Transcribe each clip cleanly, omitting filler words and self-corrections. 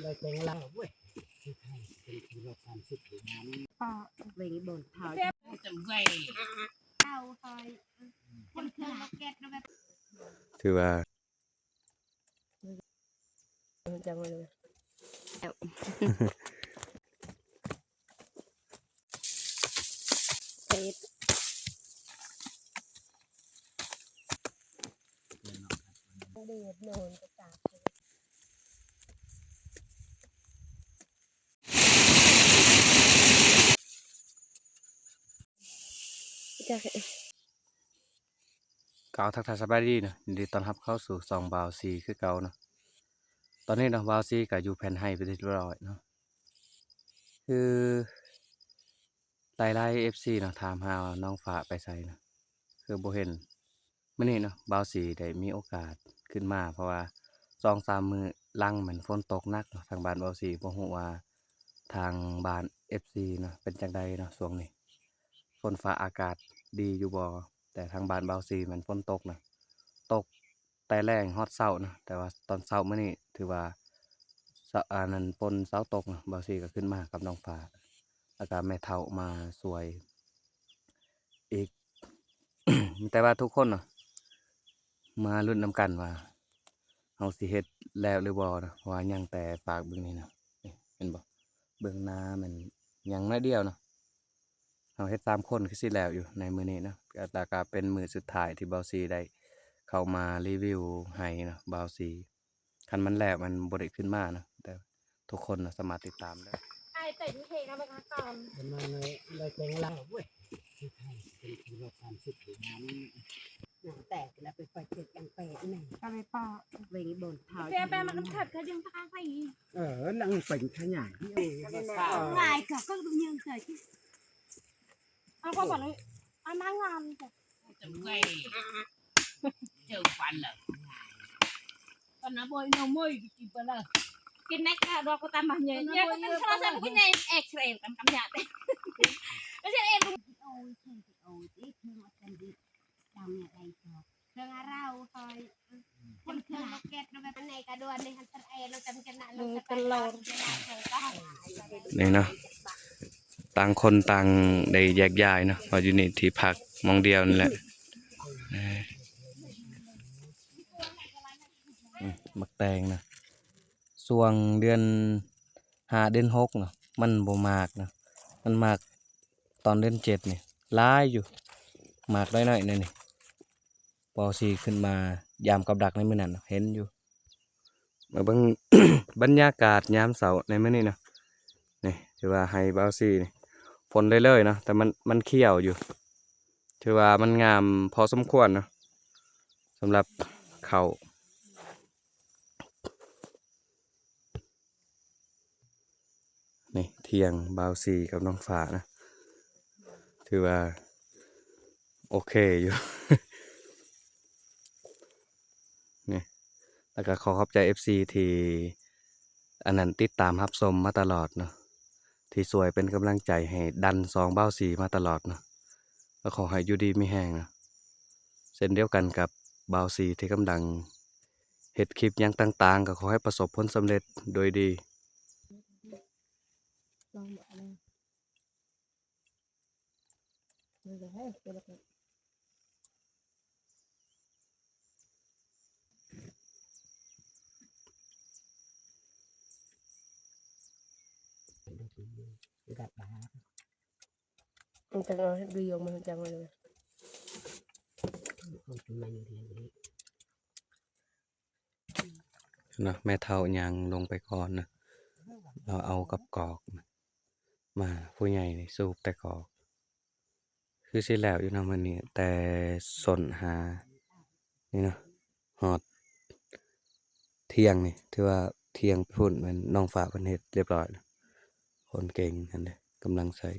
เลยเป็นเราเว้ยที่ไทยเป็นที่เราการศึกษานั้นเวงบนเท้าจะเวเอาคอยคนเครื่องล็อกเก็ตนะแบบถือว่าจังเลยเอ็ดเดือดโนนกระตากจะกล่าวทักทายสบายดีนะยินดีต้อนรับเข้าสู่ซองบาวซีคือเก่าเนาะตอนนี้เนาะบาวซีก็อยู่แผ่นไฮไปที่เรียบร้อยเนาะคือไล่FCเนาะถามหาน้องฟ้าไปใส่เนาะคือบ่เห็นมื้อนี้เนาะบาวซีได้มีโอกาสขึ้นมาเพราะว่า2-3มื้อหลังเหมือนฝนตกหนักเนาะทางบ้านบาวซีบ่ฮู้ว่าทางบ้าน FC เนาะเป็นจังใดเนาะช่วงนี้ฝนฟ้าอากาศดีอยู่บ่แต่ทางบ้านบาวซีมันฝนตกนะตกแต่แรงฮอดเช้านะแต่ว่าตอนเช้ามื้อนี้ถือว่านั้นฝนเช้าตกนะบาวซีก็ขึ้นมากับน้องฟ้าแล้วก็แม่เฒ่ามาช่วยอีก แต่ว่าทุกคนเนาะมาลุ้นนำกันว่าเฮาสิเฮ็ดแล้วหรือบ่เนาะเพราะว่ายังแต่ฝากเบิ่งนี่เนาะนี่เห็นบ่เบิ่งหน้ามันยังน้อยเดียวเนาะเฮาเฮ็ด3คนคือสิแล้วอยู่ในมื้อนี้เนาะแล้วก็เป็นมื้อสุดท้ายที่เบาซีได้เข้ามารีวิวให้เนาะเบาซีคันมันแล้วมันบ่ได้ขึ้นมาเนาะแต่ทุกคนน่ะสามารถติดตามได้ไอ้แต่ที่เพลงนะมันก่อนเป็นมาเลยเป็นเราเว้ยที่ไทยเป็นที่เราการศึกษานั้นหนังแตกแล้วไปปล่อยเจ็ดกันเปะนี่ก็ไม่ป้าเวงบนเท้าแปมันน้ำขัดก็ยังตาไปลังเป็นขยายที่ง่ายค่ะก็ดูยังเฉยที่เอาก็บอกเลยเอามางามจ้ะจะเวเจอฟันเหรอฟันนะบอยน้องมวยกินไปเลยกินได้ก็ดอกก็ตามมาเยอะเนี่ยก็ต้องชนะใส่พวกนี้เอ็กซ์เรย์กำยาเลยแล้วเช่นเอ็มโอ้ยโอ้ยที่เพิ่งมาเป็นดิดาวเนี่ยไรต่อเครื่องเราคอยคนเครื่องล็อกเก็ตนะแบบไหนกระดวนในฮันเตอร์เอเราจำกันนะเราจะเป็นโลนนี่เนาะต่างคนต่างได้แยกย้ายเนาะพออยู่นี่ที่พักมองเดียวนี่แหละมักแตงนะช่วงเดือน5เดือน6เนาะมันบ่มากนะมันมากตอนเดือน7นี่หลายอยู่มากน้อยๆนี่ปอซีขึ้นมายามกับดักในมื้อนั้นเห็นอยู่มาเบิ่ง บรรยากาศยามเช้าในมื้อนี้เนาะนี่ถือว่าไฮบาวซีนี่ฝนเลยๆเนาะแต่มันเขียวอยู่ถือว่ามันงามพอสมควรเนาะสำหรับเขานี่เที่ยงบาวซีกับน้องฟ้านะถือว่าโอเคอยู่ นี่แล้วก็ขอขอบใจ FC ที่อันนั้นติดตามรับชมมาตลอดเนาะที่สวยเป็นกำลังใจให้ดัน2บาวซีมาตลอดเนาะก็ขอให้อยู่ดีมีแห้งนะเช่นเดียวกันกับบาวซีที่กำลังเฮ็ดคลิปยังต่างๆก็ขอให้ประสบผลสำเร็จโดยดีลองบอกเลยมันจะให้ตัวละคนกัดบามันจะเอาดูยงมันจังเลยเขาทำมาอยู่ที่นี่นะแม่เฒ่ายังลงไปก่อนนะเราเอากับกอกมาผู้ใหญ่นี่สูบแต่กอกคือสิแล้วอยู่นำมันนี่แต่สนหานี่เนาะฮอดเที่ยงนี่ถือว่าเที่ยงพุ่นมันน้องฝากเพิ่นเฮ็ดเรียบร้อยแล้วคนเก่งอันเด้กำลังใส่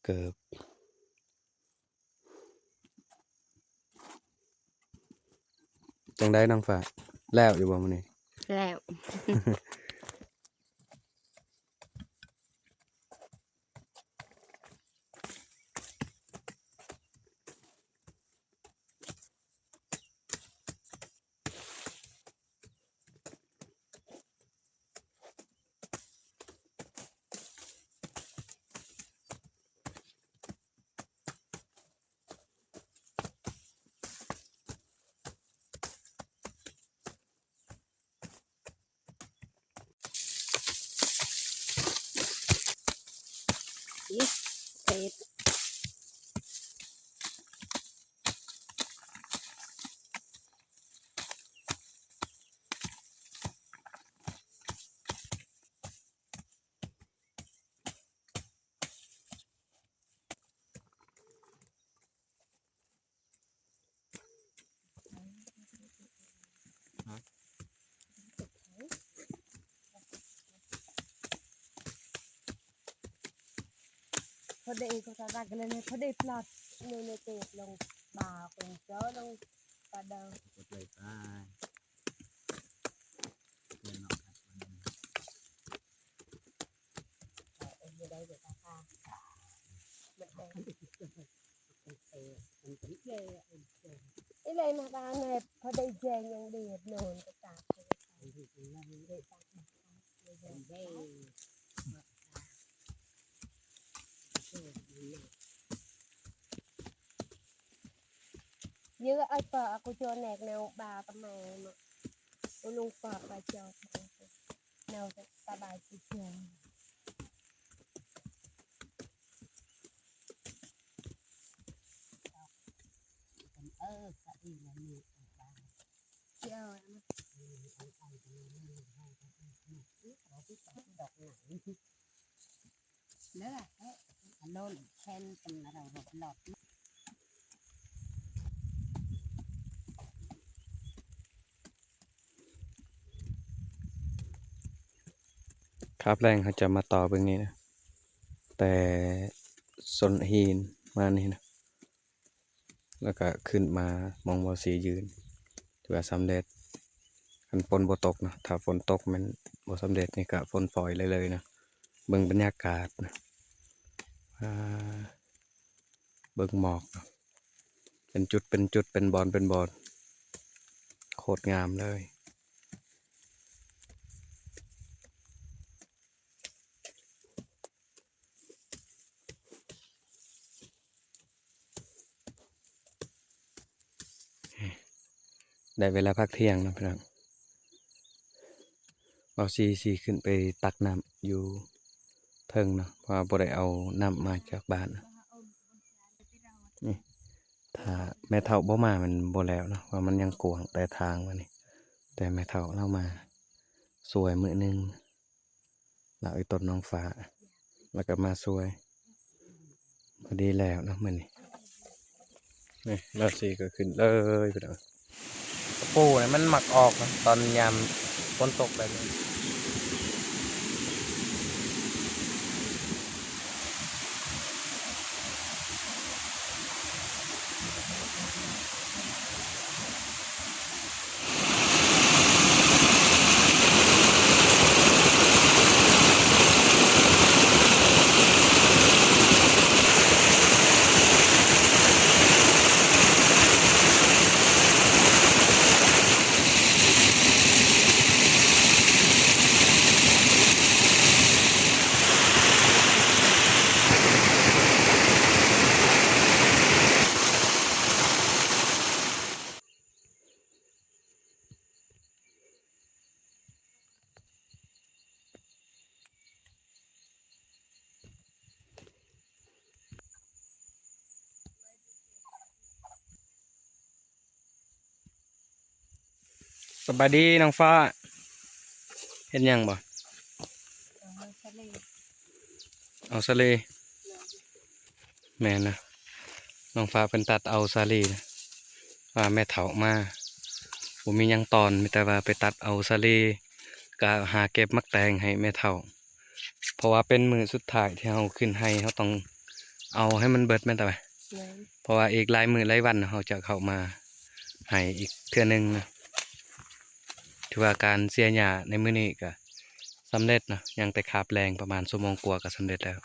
เกิบจังได้น้องฝากแล้วอยู่บ่มื้อนี้แล้ว นี่เผ็ดพอดีก็จะรักกันเลยพอดีปลอดในเตะลงบ่าเป็นเจ้าลงกระเดา กดเลยไปเดินออกครับวันนี้ อยู่ได้เดี๋ยวตาค่ะมันได้เลยมาบ้านเลยพอได้แจงยังเดือดนอนก็ตากเลยได้ตากได้เยอะไอ้ปะกูโจแนกแนวบาทำไมมาลุงปะมาจอบแนวสบายจิตใจก็ดีแล้วนี่เจ้าเนื้ออันโน้นแค่นเป็นเราหลอด ครับแรงเขาจะมาต่อเบื้องนี้นะแต่สนหินมานี่นะแล้วก็ขึ้นมามองบอสียืนถือว่าสำเร็จคันฝนบ่ตกนะถ้าฝนตกมันบ่สำเร็จนี่ก็ฝนฝอยเลยนะเบิ่งบรรยากาศนะเบิ่งหมอกนะเป็นจุดเป็นบอลโคตรงามเลยได้เวลาพักเที่ยงนะพี่น้องเอาซีขึ้นไปตักน้ำอยู่เทิงเนาะเพราะว่าบ่ได้เอาน้ำมาจากบ้านนะนี่ถ้าแม่เฒ่าบ่มามันบ่แล้วเนาะว่ามันยังกวางแต่ทางมานี่แต่แม่เฒ่าเล่ามาสวยมื้อนึงแล้วอีต้นน้องฟ้าแล้วก็มาสวยพอดีแล้วเนาะมื้อนี้นี่แล้วซีก็ขึ้นเลยพี่น้องปูเนี่ยมันหมักออกนะตอนยามฝนตกแบบนี้สบายดีน้องฟ้าเห็นยังบ่เอาสะเลแม่นะน้องฟ้าเป็นตัดเอาสาลีนะว่าแม่เฒ่ามาผมมีหยังตอนมีแต่ว่าไปตัดเอาสาลีก็หาเก็บมักแตงให้แม่เฒ่าเพราะว่าเป็นมือสุดท้ายที่เราขึ้นให้เขาต้องเอาให้มันเบิดแม่นแต่ว่าเพราะว่าอีกหลายมื้อหลายวันเขาจะเข้ามาให้อีกเทื่อนึงนะถือว่าการเสียหญ้าในมื้อนี้ก็สำเร็จนะยังแต่ขาบแรงประมาณชั่วโมงกว่าก็สำเร็จแล้ว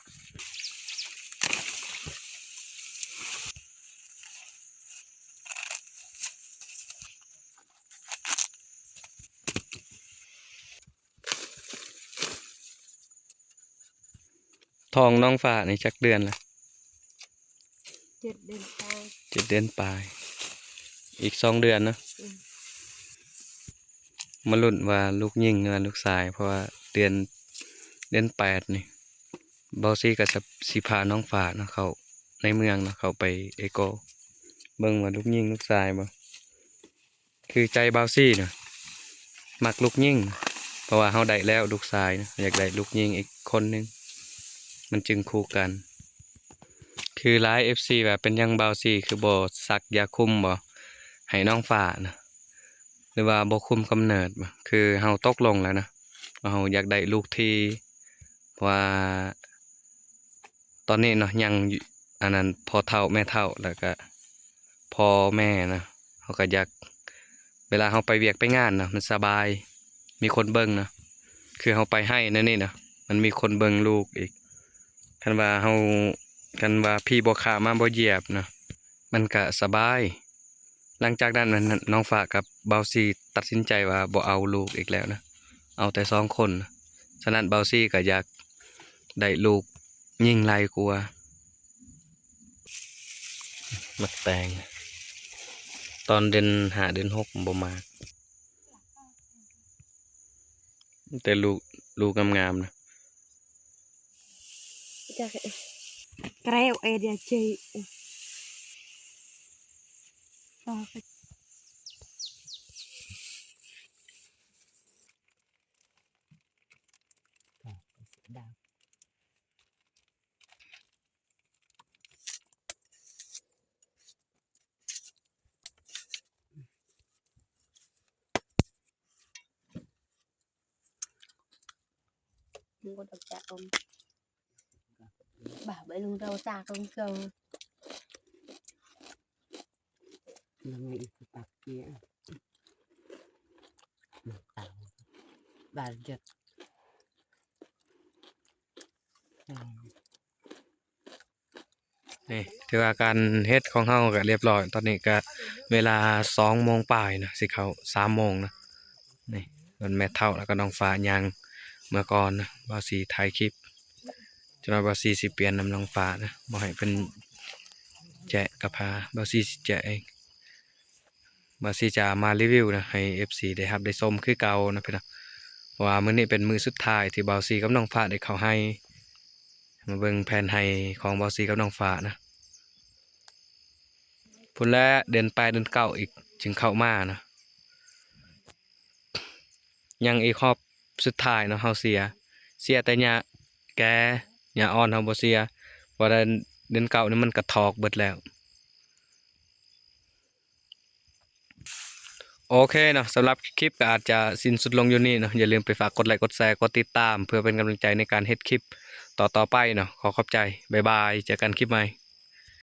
ทองน้องฟ้านี่จักเดือนละ 7 เดือนไป 7 เดือนปลายอีก2 เดือนเนาะมาลุ้นว่าลูกยิ่งหรือลูกชายเพราะว่าเดือน8นี่ บอซี่ก็จะสิพาน้องฝาเนาะเขาในเมืองเนาะเขาไปเอโกเบิ่งว่าลูกยิงลูกชายบ่คือใจบาวซี่เนาะมักลูกยิงเพราะว่าเฮาได้แล้วลูกชายนะอยากได้ลูกยิงอีกคนนึงมันจึงคู่กันคือหลาย FC แบบเป็นยังบาวซี่คือบ่สักยาคุมบ่ให้น้องฝานะหรือว่าบ่คุมกำเนิดบ่คือเฮาตกลงแล้วนะว่าเฮาอยากได้ลูกที่ว่าตอนนี้เนาะยังอันนั้นพ่อเฒ่าแม่เฒ่าแล้วก็พ่อแม่นะเฮาก็อยากเวลาเฮาไปเวียกไปงานนะมันสบายมีคนเบิ่งนะคือเฮาไปให้นั่นนี่นะมันมีคนเบิ่งลูกอีกคันว่าพี่บ่ขามาบ่เหยียบนะมันก็สบายหลังจากนั้นน้องฝากกับเบาซีตัดสินใจว่าบ่เอาลูกอีกแล้วนะเอาแต่2คนนะฉะนั้นเบาซีก็อยากได้ลูกยิ่งหลายกว่ามักแตงตอนเดือน5เดือน6บ่มากแต่ลูกงามๆนะ เกลียวเดียจีดาวมึงก็ต้องจัดอมบ่าไปลุงเราตาลุงเกิน là nghĩ tạc kia tạo bà giật นี่ถือว่าการเฮ็ดของเฮาก็เรียบร้อยตอนนี้ก็เวลา2 โมงปลายนะสิเข้า3 โมงนะนี่มันแม่เฒ่าแล้วก็น้องฟ้ายังเมื่อก่อนนะบ่าวสีถ่ายคลิปจนว่าบ่าวสีสิเปลี่ยนนำน้องฟ้านะบ่ให้เพิ่นแจะกะพาบ่าวสีสิแจะเองบ่าวสีจะมารีวิวนะให้ FC ได้รับได้ชมคือเก่านะพี่น้องเพราะว่ามื้อนี้เป็นมื้อสุดท้ายที่บ่าวสีกับน้องฟ้าได้เข้าให้มาเบิ่งแผนให้ของบ่าวสีกับน้องฟ้านะพุ่นและเดือน8เดือน9อีกจึงเข้ามานะยังอีกรอบสุดท้ายเนาะเฮาเสียแต่หญ้าแก่หญ้าอ่อนเฮาบ่เสียเพราะเดือน9นี่มันกระทอกเบิดแล้วโอเคเนาะสำหรับคลิปก็อาจจะสิ้นสุดลงอยู่นี่เนาะอย่าลืมไปฝากกดไลค์กดแชร์กดติดตามเพื่อเป็นกำลังใจในการเฮ็ดคลิปต่อไปเนาะขอบใจบ๊ายบายเจอกันคลิปใหม่